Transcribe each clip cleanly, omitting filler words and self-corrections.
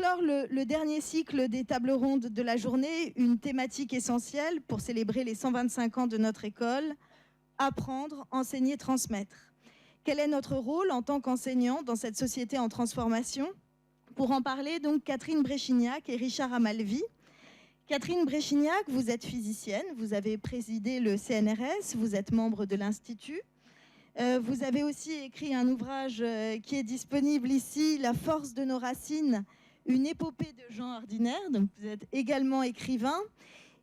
clore le dernier cycle des tables rondes de la journée, une thématique essentielle pour célébrer les 125 ans de notre école, apprendre, enseigner, transmettre. Quel est notre rôle en tant qu'enseignant dans cette société en transformation? Pour en parler, donc, Catherine Bréchignac et Richard Amalvi. Catherine Bréchignac, vous êtes physicienne, vous avez présidé le CNRS, vous êtes membre de l'Institut. Vous avez aussi écrit un ouvrage qui est disponible ici, La force de nos racines, une épopée de gens ordinaires. Donc vous êtes également écrivain.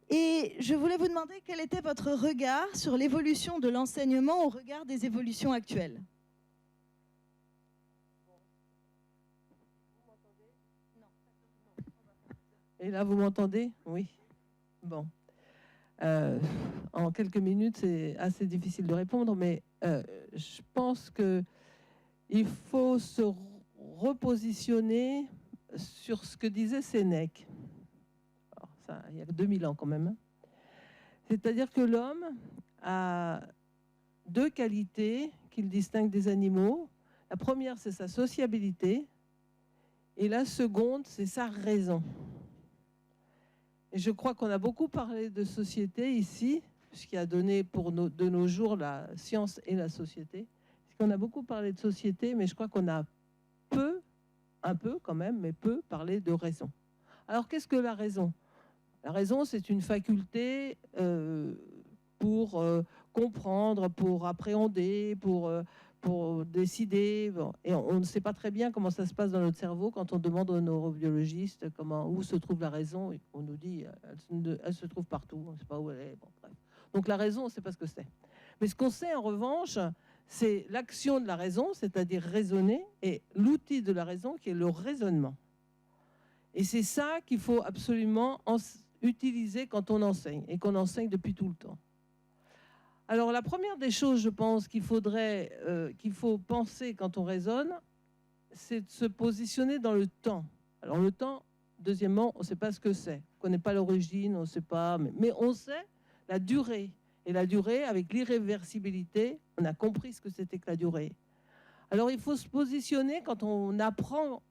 Et je voulais vous demander quel était votre regard sur l'évolution de l'enseignement au regard des évolutions actuelles. Et là, vous m'entendez? Oui. Bon. En quelques minutes, c'est assez difficile de répondre, mais je pense qu'il faut se repositionner sur ce que disait Sénèque. Alors ça, il y a 2000 ans quand même. Hein. C'est-à-dire que l'homme a deux qualités qu'il distingue des animaux. La première, c'est sa sociabilité, et la seconde, c'est sa raison. Et je crois qu'on a beaucoup parlé de société ici, ce qui a donné de nos jours la science et la société. On a beaucoup parlé de société, mais je crois qu'on a un peu quand même, mais peu parlé de raison. Alors qu'est-ce que la raison? La raison, c'est une faculté pour comprendre, pour appréhender, pour décider. Bon. Et on ne sait pas très bien comment ça se passe dans notre cerveau quand on demande aux neurobiologistes où se trouve la raison. On nous dit elle se trouve partout, on ne sait pas où elle est. Bon, bref. Donc la raison, on ne sait pas ce que c'est. Mais ce qu'on sait en revanche, c'est l'action de la raison, c'est-à-dire raisonner, et l'outil de la raison qui est le raisonnement. Et c'est ça qu'il faut absolument utiliser quand on enseigne, et qu'on enseigne depuis tout le temps. Alors la première des choses, je pense, qu'il faut penser quand on raisonne, c'est de se positionner dans le temps. Alors le temps, deuxièmement, on ne sait pas ce que c'est. On ne connaît pas l'origine, on ne sait pas, mais on sait la durée. Et la durée, avec l'irréversibilité, on a compris ce que c'était que la durée. Alors il faut se positionner quand on apprend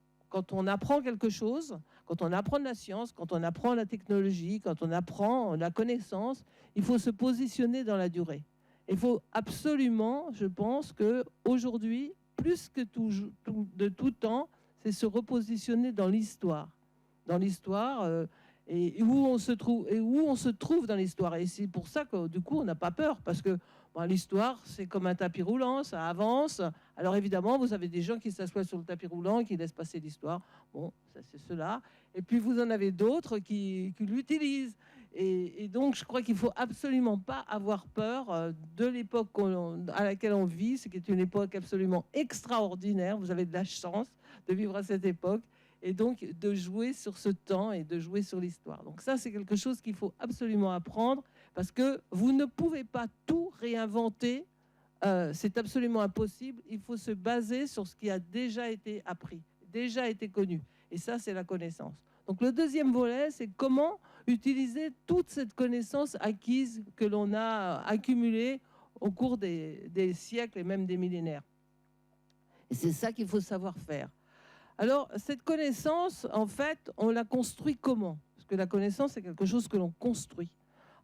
quelque chose, quand on apprend de la science, quand on apprend la technologie, quand on apprend la connaissance, il faut se positionner dans la durée. Il faut absolument, je pense qu'aujourd'hui, plus que de tout temps, c'est se repositionner dans l'histoire. Dans l'histoire, et où on se trouve dans l'histoire. Et c'est pour ça que du coup, on n'a pas peur, parce que l'histoire, c'est comme un tapis roulant, ça avance. Alors évidemment, vous avez des gens qui s'assoient sur le tapis roulant et qui laissent passer l'histoire. Bon, ça c'est cela. Et puis vous en avez d'autres qui l'utilisent. Et donc, je crois qu'il ne faut absolument pas avoir peur de l'époque à laquelle on vit, ce qui est une époque absolument extraordinaire. Vous avez de la chance de vivre à cette époque. Et donc, de jouer sur ce temps et de jouer sur l'histoire. Donc ça, c'est quelque chose qu'il faut absolument apprendre, parce que vous ne pouvez pas tout réinventer. C'est absolument impossible. Il faut se baser sur ce qui a déjà été appris, déjà été connu. Et ça, c'est la connaissance. Donc le deuxième volet, c'est comment utiliser toute cette connaissance acquise que l'on a accumulée au cours des siècles et même des millénaires. Et c'est ça qu'il faut savoir faire. Alors, cette connaissance, en fait, on la construit comment? Parce que la connaissance, c'est quelque chose que l'on construit.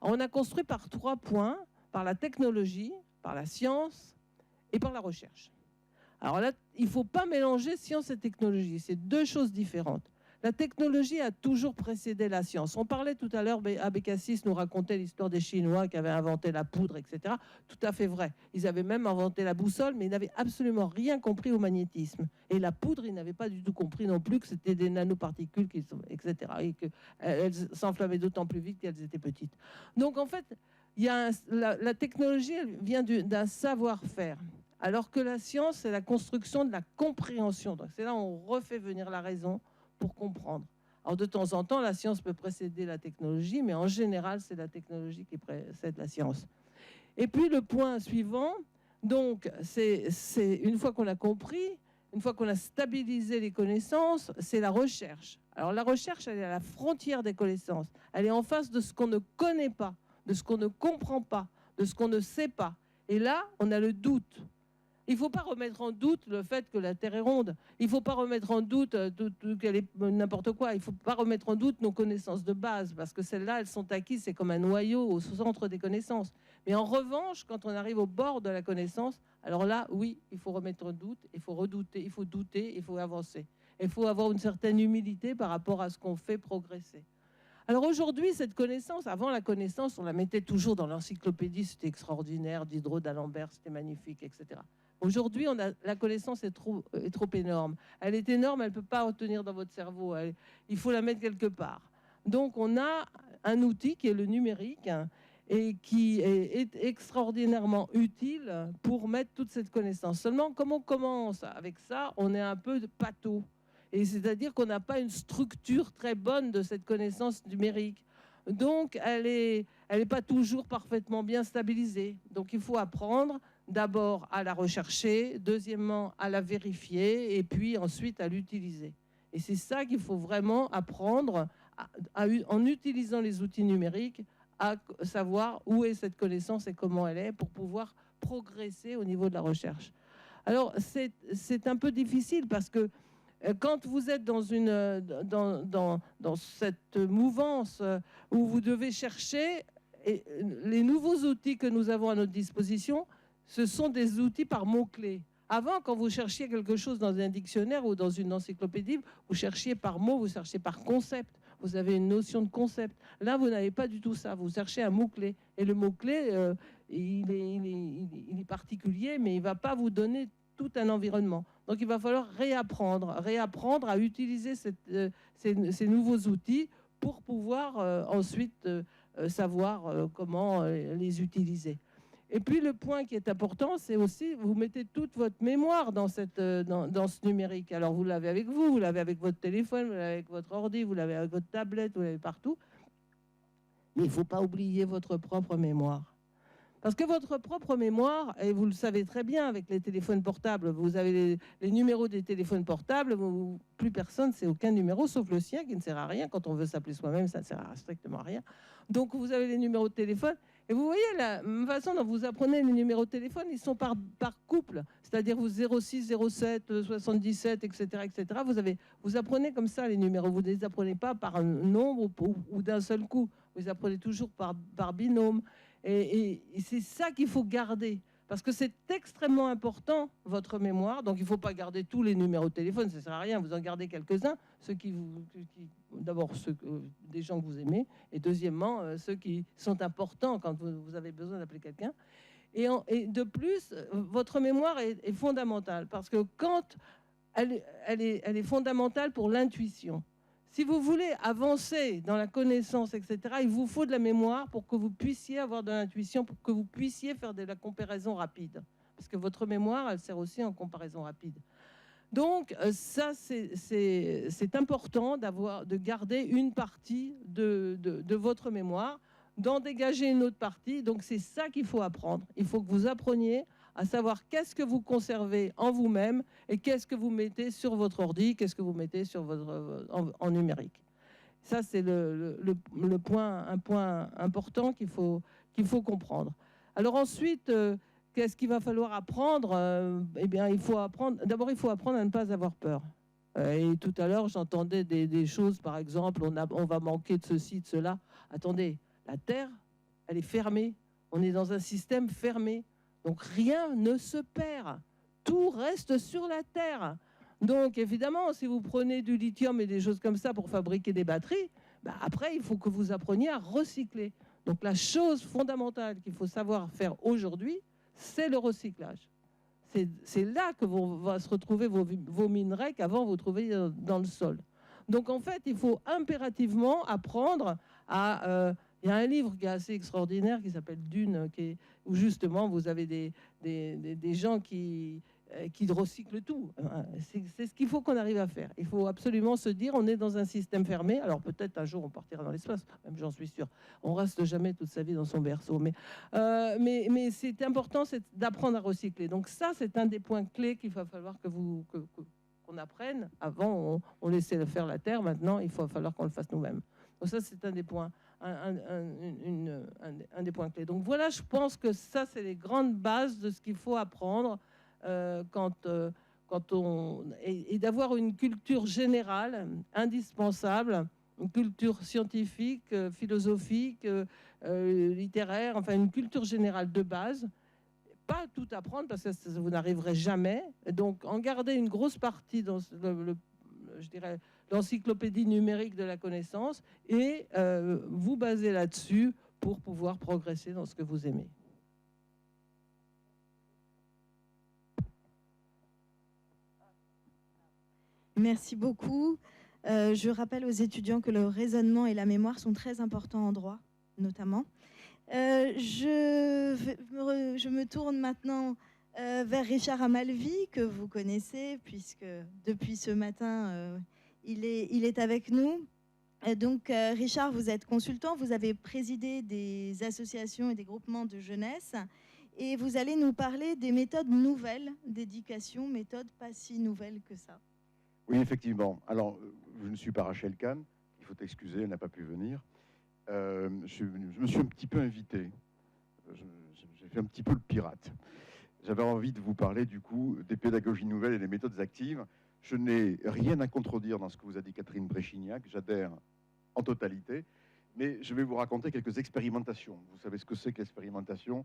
On a construit par 3 points, par la technologie, par la science et par la recherche. Alors là, il ne faut pas mélanger science et technologie. C'est 2 choses différentes. La technologie a toujours précédé la science. On parlait tout à l'heure, Abécassis nous racontait l'histoire des Chinois qui avaient inventé la poudre, etc. Tout à fait vrai. Ils avaient même inventé la boussole, mais ils n'avaient absolument rien compris au magnétisme. Et la poudre, ils n'avaient pas du tout compris non plus que c'était des nanoparticules, etc. Et qu'elles s'enflammaient d'autant plus vite qu'elles étaient petites. Donc en fait, la technologie, elle vient d'un savoir-faire. Alors que la science, c'est la construction de la compréhension. Donc c'est là où on refait venir la raison pour comprendre. Alors de temps en temps, la science peut précéder la technologie, mais en général, c'est la technologie qui précède la science. Et puis le point suivant, donc, c'est une fois qu'on a compris, une fois qu'on a stabilisé les connaissances, c'est la recherche. Alors la recherche, elle est à la frontière des connaissances. Elle est en face de ce qu'on ne connaît pas, de ce qu'on ne comprend pas, de ce qu'on ne sait pas. Et là, on a le doute. Il ne faut pas remettre en doute le fait que la Terre est ronde. Il ne faut pas remettre en doute qu'elle est n'importe quoi. Il ne faut pas remettre en doute nos connaissances de base, parce que celles-là, elles sont acquises, c'est comme un noyau au centre des connaissances. Mais en revanche, quand on arrive au bord de la connaissance, alors là, oui, il faut remettre en doute, il faut redouter, il faut douter, il faut avancer. Il faut avoir une certaine humilité par rapport à ce qu'on fait progresser. Alors aujourd'hui, cette connaissance, avant la connaissance, on la mettait toujours dans l'encyclopédie, c'était extraordinaire, Diderot, d'Alembert, c'était magnifique, etc. Aujourd'hui, la connaissance est trop énorme. Elle est énorme, elle ne peut pas retenir dans votre cerveau. Il faut la mettre quelque part. Donc, on a un outil qui est le numérique et qui est extraordinairement utile pour mettre toute cette connaissance. Seulement, comme on commence avec ça, on est un peu de pâteau. Et c'est-à-dire qu'on n'a pas une structure très bonne de cette connaissance numérique. Donc, elle n'est pas toujours parfaitement bien stabilisée. Donc, il faut apprendre d'abord à la rechercher, deuxièmement à la vérifier et puis ensuite à l'utiliser. Et c'est ça qu'il faut vraiment apprendre en utilisant les outils numériques, à savoir où est cette connaissance et comment elle est pour pouvoir progresser au niveau de la recherche. Alors c'est un peu difficile parce que quand vous êtes dans cette mouvance où vous devez chercher, et les nouveaux outils que nous avons à notre disposition, ce sont des outils par mots-clés. Avant, quand vous cherchiez quelque chose dans un dictionnaire ou dans une encyclopédie, vous cherchiez par mots, vous cherchiez par concept. Vous avez une notion de concept. Là, vous n'avez pas du tout ça. Vous cherchez un mot-clé. Et le mot-clé, il est particulier, mais il ne va pas vous donner tout un environnement. Donc, il va falloir réapprendre à utiliser ces nouveaux outils pour pouvoir ensuite savoir comment les utiliser. Et puis le point qui est important, c'est aussi vous mettez toute votre mémoire dans ce numérique. Alors vous l'avez avec vous, vous l'avez avec votre téléphone, vous l'avez avec votre ordi, vous l'avez avec votre tablette, vous l'avez partout. Mais il ne faut pas oublier votre propre mémoire. Parce que votre propre mémoire, et vous le savez très bien avec les téléphones portables, vous avez les numéros des téléphones portables, plus personne ne sait aucun numéro, sauf le sien qui ne sert à rien. Quand on veut s'appeler soi-même, ça ne sert à strictement à rien. Donc vous avez les numéros de téléphone. Et vous voyez la façon dont vous apprenez les numéros de téléphone, ils sont par couple. C'est-à-dire vous 06, 07, 77, etc. etc. Vous apprenez comme ça les numéros. Vous ne les apprenez pas par un nombre ou d'un seul coup. Vous les apprenez toujours par binôme. Et c'est ça qu'il faut garder. Parce que c'est extrêmement important, votre mémoire. Donc, il ne faut pas garder tous les numéros de téléphone, ça ne sert à rien. Vous en gardez quelques-uns, d'abord des gens que vous aimez, et deuxièmement, ceux qui sont importants quand vous avez besoin d'appeler quelqu'un. Et de plus, votre mémoire est fondamentale, parce que quand elle est fondamentale pour l'intuition. Si vous voulez avancer dans la connaissance, etc., il vous faut de la mémoire pour que vous puissiez avoir de l'intuition, pour que vous puissiez faire de la comparaison rapide. Parce que votre mémoire, elle sert aussi en comparaison rapide. Donc, ça, c'est important de garder une partie de votre mémoire, d'en dégager une autre partie. Donc, c'est ça qu'il faut apprendre. Il faut que vous appreniez à savoir qu'est-ce que vous conservez en vous-même et qu'est-ce que vous mettez sur votre ordi, qu'est-ce que vous mettez sur en numérique. Ça, c'est un point important qu'il faut comprendre. Alors ensuite, qu'est-ce qu'il va falloir apprendre ? Eh bien, il faut apprendre à ne pas avoir peur. Et tout à l'heure, j'entendais des choses, par exemple, on va manquer de ceci, de cela. Attendez, la Terre, elle est fermée. On est dans un système fermé. Donc rien ne se perd, tout reste sur la Terre. Donc évidemment, si vous prenez du lithium et des choses comme ça pour fabriquer des batteries, après il faut que vous appreniez à recycler. Donc la chose fondamentale qu'il faut savoir faire aujourd'hui, c'est le recyclage. C'est là que vont se retrouver vos minerais qu'avant vous trouviez dans le sol. Donc en fait, il faut impérativement apprendre à... il y a un livre qui est assez extraordinaire qui s'appelle Dune, où justement vous avez des gens qui recyclent tout. C'est ce qu'il faut qu'on arrive à faire. Il faut absolument se dire, on est dans un système fermé. Alors peut-être un jour on partira dans l'espace, même j'en suis sûr. On reste jamais toute sa vie dans son berceau. Mais c'est important, c'est d'apprendre à recycler. Donc ça, c'est un des points clés qu'il va falloir qu'on apprenne. Avant, on laissait faire la Terre. Maintenant, il va falloir qu'on le fasse nous-mêmes. Donc ça, c'est un des points. Un des points clés. Donc voilà, je pense que ça, c'est les grandes bases de ce qu'il faut apprendre et d'avoir une culture générale indispensable, une culture scientifique, philosophique, littéraire, enfin une culture générale de base. Pas tout apprendre parce que vous n'arriverez jamais. Donc, en garder une grosse partie dans je dirais, l'encyclopédie numérique de la connaissance et vous baser là-dessus pour pouvoir progresser dans ce que vous aimez. Merci beaucoup. Je rappelle aux étudiants que le raisonnement et la mémoire sont très importants en droit, notamment. Je me tourne maintenant vers Richard Amalvi, que vous connaissez, puisque depuis ce matin, il est avec nous. Donc, Richard, vous êtes consultant, vous avez présidé des associations et des groupements de jeunesse, et vous allez nous parler des méthodes nouvelles d'éducation, méthodes pas si nouvelles que ça. Oui, effectivement. Alors, je ne suis pas Rachel Kahn, il faut excuser, elle n'a pas pu venir. Je me suis un petit peu invité. J'ai fait un petit peu le pirate. J'avais envie de vous parler du coup des pédagogies nouvelles et des méthodes actives. Je n'ai rien à contredire dans ce que vous a dit Catherine Bréchignac. J'adhère en totalité. Mais je vais vous raconter quelques expérimentations. Vous savez ce que c'est que l'expérimentation,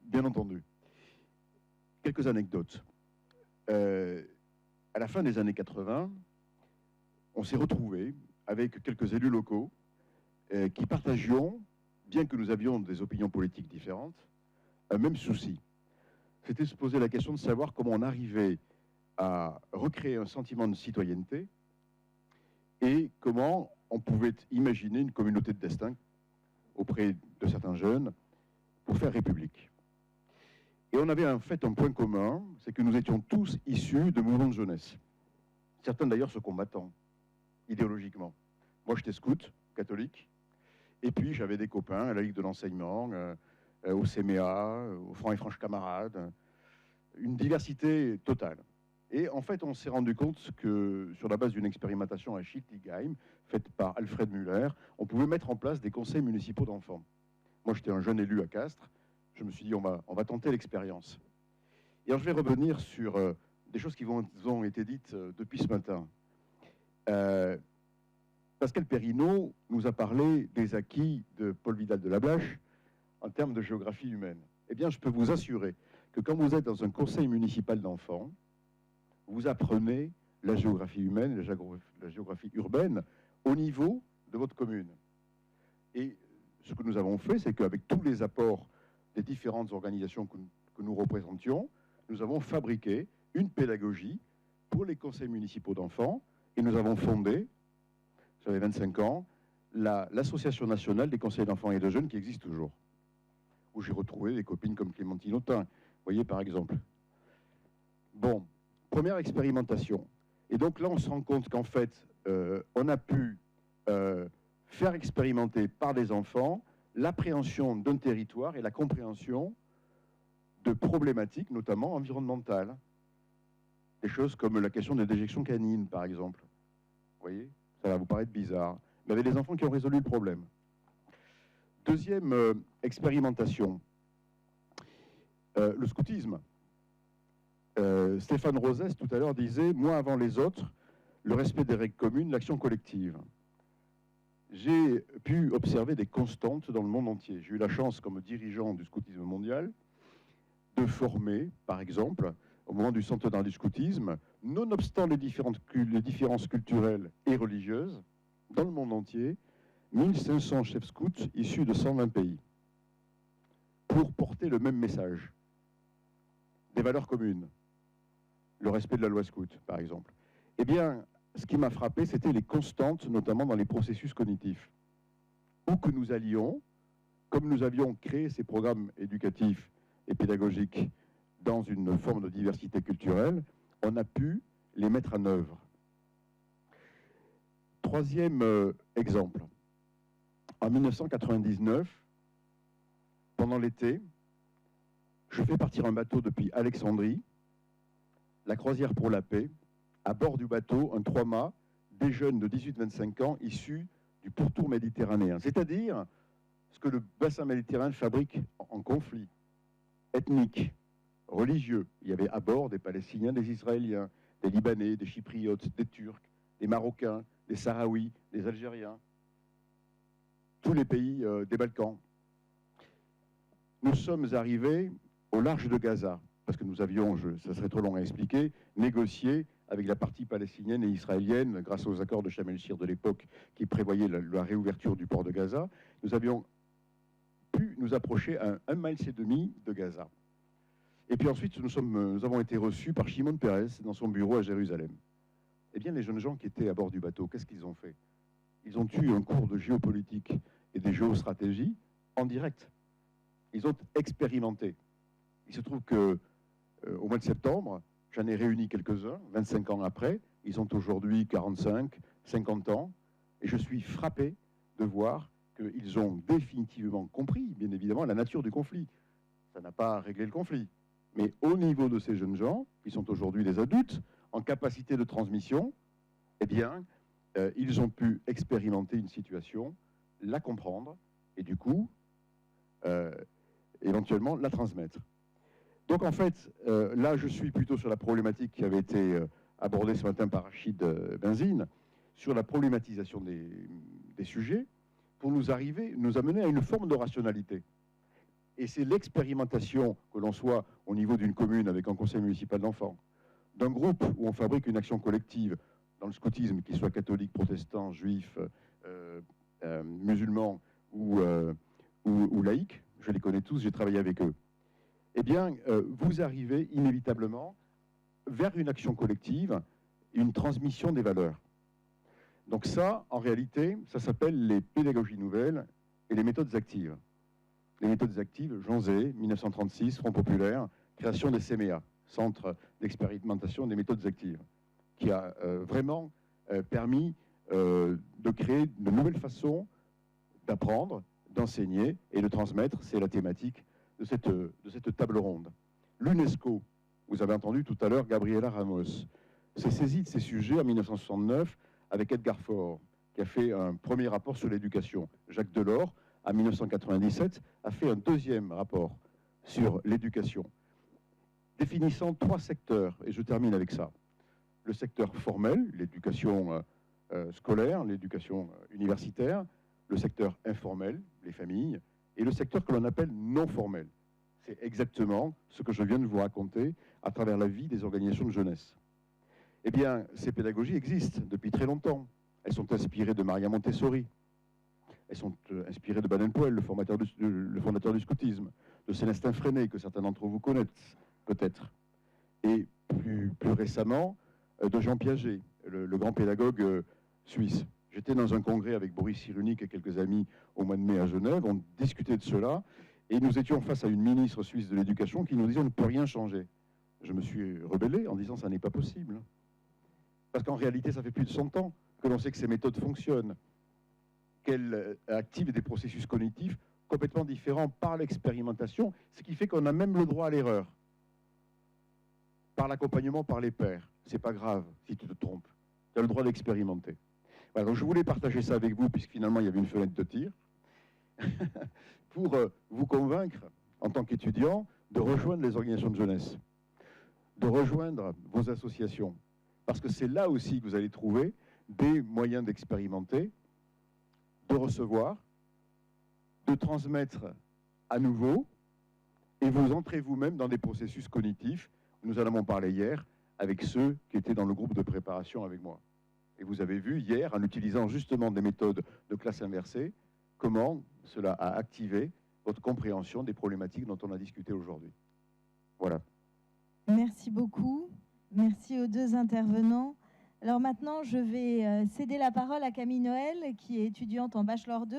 bien entendu. Quelques anecdotes. À la fin des années 80, on s'est retrouvés avec quelques élus locaux qui partagions, bien que nous avions des opinions politiques différentes, un même souci. C'était se poser la question de savoir comment on arrivait à recréer un sentiment de citoyenneté et comment on pouvait imaginer une communauté de destin auprès de certains jeunes pour faire république. Et on avait en fait un point commun, c'est que nous étions tous issus de mouvements de jeunesse. Certains d'ailleurs se combattant idéologiquement. Moi j'étais scout, catholique, et puis j'avais des copains à la Ligue de l'enseignement, au CMA, au Francs et Franches Camarades, une diversité totale. Et en fait on s'est rendu compte que sur la base d'une expérimentation à Schiltigheim, faite par Alfred Müller, on pouvait mettre en place des conseils municipaux d'enfants. Moi j'étais un jeune élu à Castres, je me suis dit on va tenter l'expérience. Et alors je vais revenir sur des choses qui ont été dites depuis ce matin. Pascal Perrineau nous a parlé des acquis de Paul Vidal de Lablache en termes de géographie humaine. Eh bien, je peux vous assurer que quand vous êtes dans un conseil municipal d'enfants, vous apprenez la géographie humaine, la géographie urbaine au niveau de votre commune. Et ce que nous avons fait, c'est qu'avec tous les apports des différentes organisations que nous représentions, nous avons fabriqué une pédagogie pour les conseils municipaux d'enfants et nous avons fondé, j'avais 25 ans, l'Association nationale des conseils d'enfants et de jeunes qui existe toujours, où j'ai retrouvé des copines comme Clémentine Autain, vous voyez par exemple. Bon, première expérimentation. Et donc là, on se rend compte qu'en fait, on a pu faire expérimenter par des enfants l'appréhension d'un territoire et la compréhension de problématiques, notamment environnementales. Des choses comme la question des déjections canines, par exemple. Vous voyez, ça va vous paraître bizarre. Mais avec des enfants qui ont résolu le problème. Deuxième expérimentation, le scoutisme. Stéphane Rosès, tout à l'heure, disait « Moi avant les autres, le respect des règles communes, l'action collective ». J'ai pu observer des constantes dans le monde entier. J'ai eu la chance, comme dirigeant du scoutisme mondial, de former, par exemple, au moment du centenaire du scoutisme, nonobstant les différences culturelles et religieuses, dans le monde entier, 1500 chefs scouts issus de 120 pays, pour porter le même message. Des valeurs communes, le respect de la loi scout, par exemple. Eh bien, ce qui m'a frappé, c'était les constantes, notamment dans les processus cognitifs. Où que nous allions, comme nous avions créé ces programmes éducatifs et pédagogiques dans une forme de diversité culturelle, on a pu les mettre en œuvre. Troisième exemple. En 1999, pendant l'été, je fais partir un bateau depuis Alexandrie, la croisière pour la paix. À bord du bateau, un 3-mâts, des jeunes de 18-25 ans issus du pourtour méditerranéen. C'est-à-dire ce que le bassin méditerranéen fabrique en conflit ethnique, religieux. Il y avait à bord des Palestiniens, des Israéliens, des Libanais, des Chypriotes, des Turcs, des Marocains, des Sahraouis, des Algériens, tous les pays des Balkans. Nous sommes arrivés au large de Gaza, parce que nous avions, ça serait trop long à expliquer, négocié avec la partie palestinienne et israélienne, grâce aux accords de Sharm el-Shir de l'époque, qui prévoyaient la réouverture du port de Gaza. Nous avions pu nous approcher à 1,5 miles de Gaza. Et puis ensuite, nous avons été reçus par Shimon Peres dans son bureau à Jérusalem. Eh bien, les jeunes gens qui étaient à bord du bateau, qu'est-ce qu'ils ont fait? Ils ont eu un cours de géopolitique et de géostratégie en direct. Ils ont expérimenté. Il se trouve que au mois de septembre, j'en ai réuni quelques-uns, 25 ans après. Ils ont aujourd'hui 45, 50 ans. Et je suis frappé de voir qu'ils ont définitivement compris, bien évidemment, la nature du conflit. Ça n'a pas réglé le conflit. Mais au niveau de ces jeunes gens, qui sont aujourd'hui des adultes, en capacité de transmission, eh bien, ils ont pu expérimenter une situation, la comprendre, et du coup, éventuellement, la transmettre. Donc, en fait, là, je suis plutôt sur la problématique qui avait été abordée ce matin par Rachid Benzine, sur la problématisation des sujets, pour nous amener à une forme de rationalité. Et c'est l'expérimentation, que l'on soit au niveau d'une commune avec un conseil municipal d'enfants, d'un groupe où on fabrique une action collective dans le scoutisme, qu'il soit catholique, protestant, juif, musulman ou laïque, je les connais tous, j'ai travaillé avec eux, eh bien, vous arrivez inévitablement vers une action collective, une transmission des valeurs. Donc ça, en réalité, ça s'appelle les pédagogies nouvelles et les méthodes actives. Les méthodes actives, Jean Zé, 1936, Front populaire, création des CMEA, Centre d'expérimentation des méthodes actives, qui a vraiment permis de créer de nouvelles façons d'apprendre, d'enseigner et de transmettre. C'est la thématique de cette table ronde. L'UNESCO, vous avez entendu tout à l'heure Gabriela Ramos, s'est saisie de ces sujets en 1969 avec Edgar Faure, qui a fait un premier rapport sur l'éducation. Jacques Delors, en 1997, a fait un deuxième rapport sur l'éducation, définissant 3 secteurs, et je termine avec ça. Le secteur formel, l'éducation scolaire, l'éducation universitaire, le secteur informel, les familles, et le secteur que l'on appelle non formel. C'est exactement ce que je viens de vous raconter à travers la vie des organisations de jeunesse. Eh bien, ces pédagogies existent depuis très longtemps. Elles sont inspirées de Maria Montessori. Elles sont inspirées de Baden-Powell, le fondateur du scoutisme, de Célestin Freinet, que certains d'entre vous connaissent peut-être, et plus récemment de Jean Piaget, le grand pédagogue suisse. J'étais dans un congrès avec Boris Cyrulnik et quelques amis au mois de mai à Genève, on discutait de cela, et nous étions face à une ministre suisse de l'éducation qui nous disait on ne peut rien changer. Je me suis rebellé en disant ça n'est pas possible. Parce qu'en réalité, ça fait plus de 100 ans que l'on sait que ces méthodes fonctionnent, qu'elles activent des processus cognitifs complètement différents par l'expérimentation, ce qui fait qu'on a même le droit à l'erreur. Par l'accompagnement par les pairs. C'est pas grave si tu te trompes. Tu as le droit d'expérimenter. Voilà, donc je voulais partager ça avec vous, puisque finalement il y avait une fenêtre de tir, pour vous convaincre, en tant qu'étudiant, de rejoindre les organisations de jeunesse, de rejoindre vos associations, parce que c'est là aussi que vous allez trouver des moyens d'expérimenter, de recevoir, de transmettre à nouveau, et vous entrez vous-même dans des processus cognitifs. Nous en avons parlé hier avec ceux qui étaient dans le groupe de préparation avec moi. Et vous avez vu hier, en utilisant justement des méthodes de classe inversée, comment cela a activé votre compréhension des problématiques dont on a discuté aujourd'hui. Voilà. Merci beaucoup. Merci aux 2 intervenants. Alors maintenant, je vais céder la parole à Camille Noël, qui est étudiante en Bachelor 2,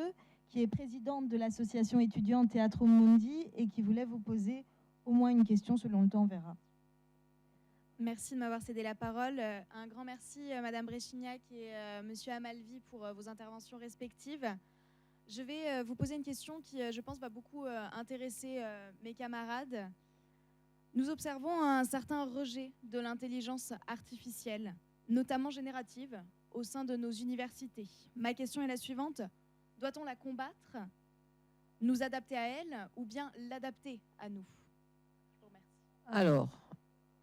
qui est présidente de l'association étudiante Teatro Mundi et qui voulait vous poser au moins une question. Selon le temps, on verra. Merci de m'avoir cédé la parole. Un grand merci, Madame Bréchignac et Monsieur Amalvi, pour vos interventions respectives. Je vais vous poser une question qui, je pense, va beaucoup intéresser mes camarades. Nous observons un certain rejet de l'intelligence artificielle, notamment générative, au sein de nos universités. Ma question est la suivante. Doit-on la combattre, nous adapter à elle ou bien l'adapter à nous ? Je vous remercie. Alors,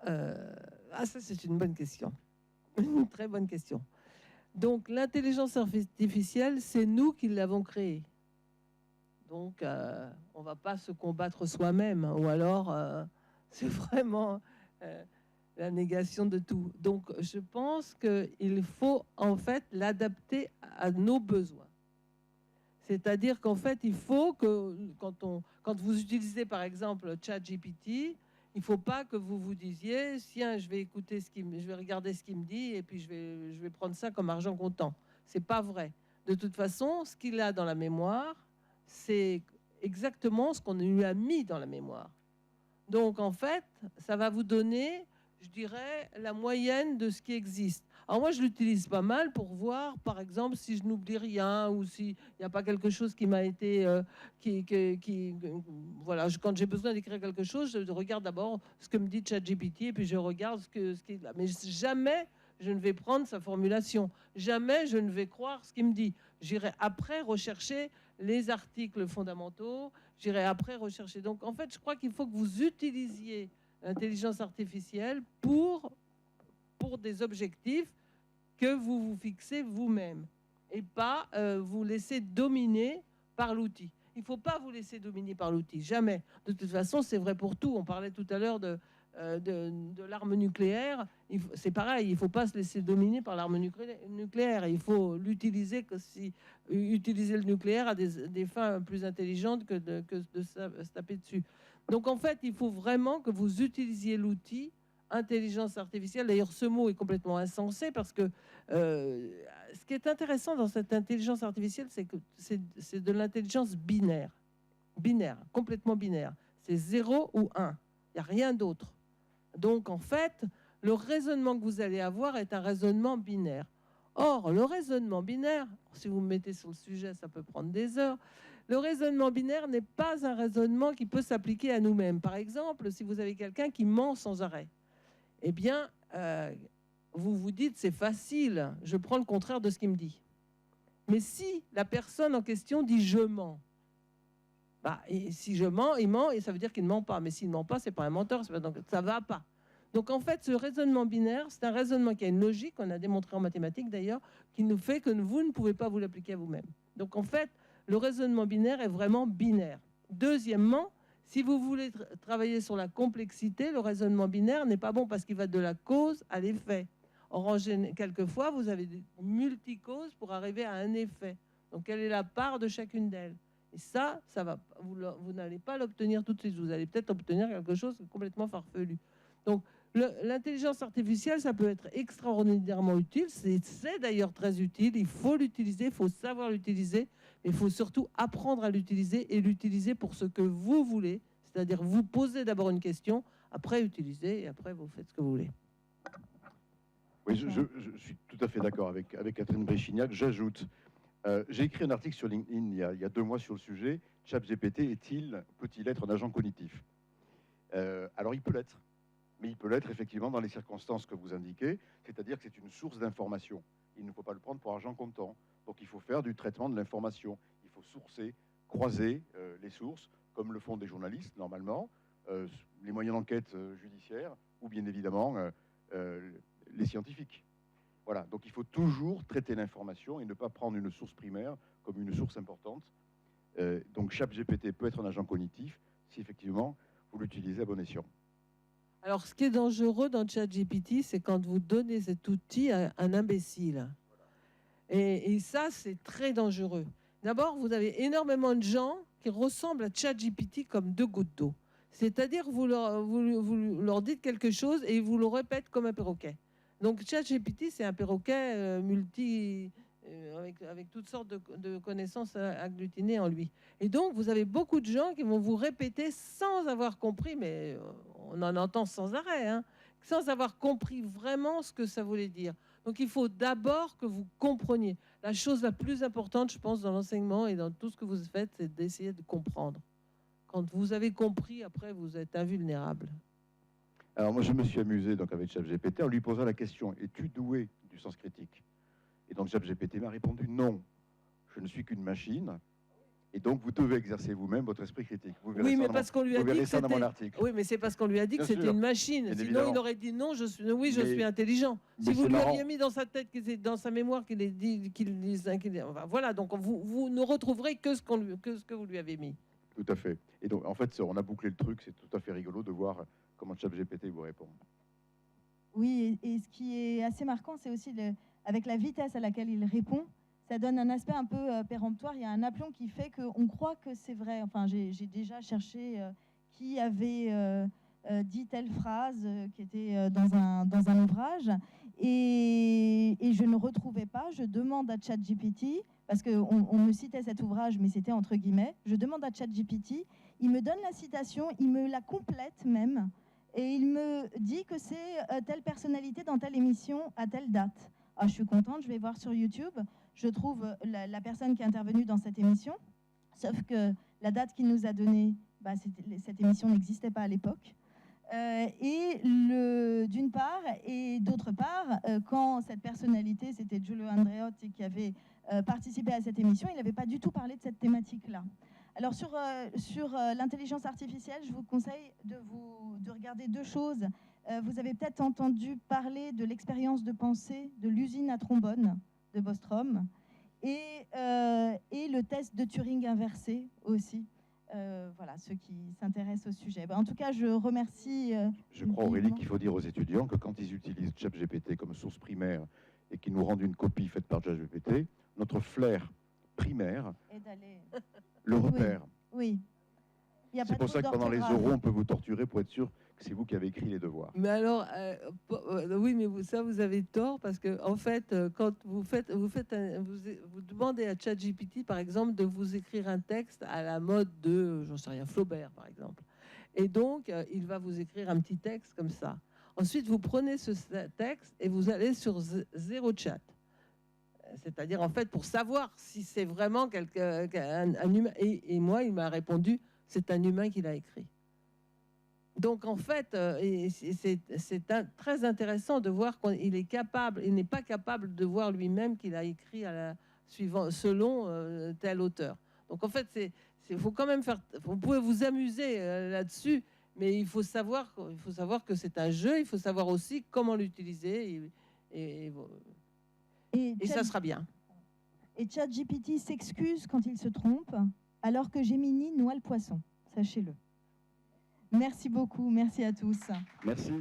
ça c'est une bonne question. Une très bonne question. Donc, l'intelligence artificielle, c'est nous qui l'avons créée. Donc, on ne va pas se combattre soi-même, ou alors c'est vraiment la négation de tout. Donc, je pense qu'il faut en fait l'adapter à nos besoins. C'est-à-dire qu'en fait, il faut que quand vous utilisez par exemple ChatGPT, il ne faut pas que vous vous disiez tiens, je vais regarder ce qu'il me dit et puis je vais prendre ça comme argent comptant. C'est pas vrai. De toute façon, ce qu'il a dans la mémoire, c'est exactement ce qu'on lui a mis dans la mémoire. Donc en fait, ça va vous donner, je dirais, la moyenne de ce qui existe. Alors moi, je l'utilise pas mal pour voir, par exemple, si je n'oublie rien ou s'il n'y a pas quelque chose qui m'a été... voilà, quand j'ai besoin d'écrire quelque chose, je regarde d'abord ce que me dit ChatGPT et puis je regarde ce qu'il a. Mais jamais je ne vais prendre sa formulation. Jamais je ne vais croire ce qu'il me dit. J'irai après rechercher les articles fondamentaux. J'irai après rechercher. Donc, en fait, je crois qu'il faut que vous utilisiez l'intelligence artificielle pour des objectifs que vous vous fixez vous-même et pas vous laisser dominer par l'outil. Il ne faut pas vous laisser dominer par l'outil, jamais. De toute façon, c'est vrai pour tout. On parlait tout à l'heure de l'arme nucléaire. C'est pareil, il ne faut pas se laisser dominer par l'arme nucléaire. Il faut l'utiliser utiliser le nucléaire à des fins plus intelligentes que de se taper dessus. Donc en fait, il faut vraiment que vous utilisiez l'outil intelligence artificielle. D'ailleurs, ce mot est complètement insensé parce que ce qui est intéressant dans cette intelligence artificielle, c'est que c'est de l'intelligence binaire. Binaire, complètement binaire. C'est 0 ou 1. Il n'y a rien d'autre. Donc, en fait, le raisonnement que vous allez avoir est un raisonnement binaire. Or, le raisonnement binaire, si vous me mettez sur le sujet, ça peut prendre des heures. Le raisonnement binaire n'est pas un raisonnement qui peut s'appliquer à nous-mêmes. Par exemple, si vous avez quelqu'un qui ment sans arrêt, eh bien, vous vous dites, c'est facile, je prends le contraire de ce qu'il me dit. Mais si la personne en question dit « je mens », et si je mens, il ment, et ça veut dire qu'il ne ment pas. Mais s'il ne ment pas, ce n'est pas un menteur, donc ça ne va pas. Donc en fait, ce raisonnement binaire, c'est un raisonnement qui a une logique, on a démontré en mathématiques d'ailleurs, qui nous fait que vous ne pouvez pas vous l'appliquer à vous-même. Donc en fait, le raisonnement binaire est vraiment binaire. Deuxièmement, si vous voulez travailler sur la complexité, le raisonnement binaire n'est pas bon parce qu'il va de la cause à l'effet. Or, quelquefois, vous avez des multi-causes pour arriver à un effet. Donc, quelle est la part de chacune d'elles? Et ça va, vous n'allez pas l'obtenir tout de suite. Vous allez peut-être obtenir quelque chose de complètement farfelu. Donc, l'intelligence artificielle, ça peut être extraordinairement utile. C'est d'ailleurs très utile. Il faut l'utiliser, il faut savoir l'utiliser. Mais il faut surtout apprendre à l'utiliser et l'utiliser pour ce que vous voulez. C'est-à-dire, vous posez d'abord une question, après utilisez et après vous faites ce que vous voulez. Oui, je suis tout à fait d'accord avec Catherine Bréchignac. J'ajoute, j'ai écrit un article sur LinkedIn il y a 2 mois sur le sujet. ChatGPT peut-il être un agent cognitif? Alors, il peut l'être. Mais il peut l'être effectivement dans les circonstances que vous indiquez, c'est-à-dire que c'est une source d'information. Il ne faut pas le prendre pour argent comptant. Donc il faut faire du traitement de l'information. Il faut sourcer, croiser les sources, comme le font des journalistes normalement, les moyens d'enquête judiciaire, ou bien évidemment les scientifiques. Voilà, donc il faut toujours traiter l'information et ne pas prendre une source primaire comme une source importante. Donc ChatGPT peut être un agent cognitif si effectivement vous l'utilisez à bon escient. Alors, ce qui est dangereux dans ChatGPT, c'est quand vous donnez cet outil à un imbécile. Et ça, c'est très dangereux. D'abord, vous avez énormément de gens qui ressemblent à ChatGPT comme 2 gouttes d'eau. C'est-à-dire, vous leur dites quelque chose et ils vous le répètent comme un perroquet. Donc, ChatGPT, c'est un perroquet avec toutes sortes de connaissances agglutinées en lui. Et donc, vous avez beaucoup de gens qui vont vous répéter sans avoir compris, mais on en entend sans arrêt, hein, sans avoir compris vraiment ce que ça voulait dire. Donc, il faut d'abord que vous compreniez. La chose la plus importante, je pense, dans l'enseignement et dans tout ce que vous faites, c'est d'essayer de comprendre. Quand vous avez compris, après, vous êtes invulnérable. Alors, moi, je me suis amusé donc, avec ChatGPT en lui posant la question « Es-tu doué du sens critique ?» Et donc, ChatGPT m'a répondu « Non, je ne suis qu'une machine. » Et donc, vous devez exercer vous-même votre esprit critique. Vous verrez Oui, ça mais dans parce qu'on lui a vous dit verrez que ça dans mon c'était. article. Oui, mais c'est parce qu'on lui a dit que Bien c'était sûr. une machine. Bien Sinon, évidemment. il aurait dit non, oui, je Mais- suis intelligent. mais Si vous c'est lui marrant. aviez mis dans sa tête, dans sa mémoire, qu'il ait dit, enfin, voilà. Donc vous ne retrouverez que ce que vous lui avez mis. Tout à fait. Et donc, en fait, on a bouclé le truc. C'est tout à fait rigolo de voir comment ChatGPT vous répond. Oui, et ce qui est assez marquant, c'est aussi avec la vitesse à laquelle il répond, ça donne un aspect un peu péremptoire. Il y a un aplomb qui fait qu'on croit que c'est vrai. Enfin, j'ai déjà cherché qui avait dit telle phrase qui était dans un ouvrage, et je ne retrouvais pas. Je demande à ChatGPT, parce qu'on me citait cet ouvrage, mais c'était entre guillemets. Je demande à ChatGPT, il me donne la citation, il me la complète même. Et il me dit que c'est telle personnalité dans telle émission à telle date. Ah, je suis contente, je vais voir sur YouTube. Je trouve la personne qui est intervenue dans cette émission. Sauf que la date qu'il nous a donnée, cette émission n'existait pas à l'époque. D'une part, et d'autre part, quand cette personnalité, c'était Giulio Andreotti qui avait participé à cette émission, il n'avait pas du tout parlé de cette thématique-là. Alors sur l'intelligence artificielle, je vous conseille de regarder deux choses. Vous avez peut-être entendu parler de l'expérience de pensée de l'usine à trombone de Bostrom et le test de Turing inversé aussi. Voilà, ceux qui s'intéressent au sujet. En tout cas, je remercie. Je crois, Aurélie, qu'il faut dire aux étudiants que quand ils utilisent ChatGPT comme source primaire et qu'ils nous rendent une copie faite par ChatGPT, notre flair primaire le repère. Oui. C'est pour ça que pendant les oraux, on peut vous torturer pour être sûr que c'est vous qui avez écrit les devoirs. Mais alors, oui, mais vous avez tort, parce que en fait, quand vous demandez à ChatGPT, par exemple, de vous écrire un texte à la mode de, j'en sais rien, Flaubert, par exemple. Et donc, il va vous écrire un petit texte comme ça. Ensuite, vous prenez ce texte et vous allez sur Zero Chat. C'est-à-dire, en fait, pour savoir si c'est vraiment un humain. Et moi, il m'a répondu, c'est un humain qui l'a écrit. Donc, en fait, c'est très intéressant de voir qu'il est capable, il n'est pas capable de voir lui-même qu'il a écrit selon tel auteur. Donc, en fait, faut quand même faire. Vous pouvez vous amuser là-dessus, mais il faut savoir que c'est un jeu. Il faut savoir aussi comment l'utiliser, et ça sera bien. Et ChatGPT s'excuse quand il se trompe, alors que Gemini noie le poisson. Sachez-le. Merci beaucoup. Merci à tous. Merci.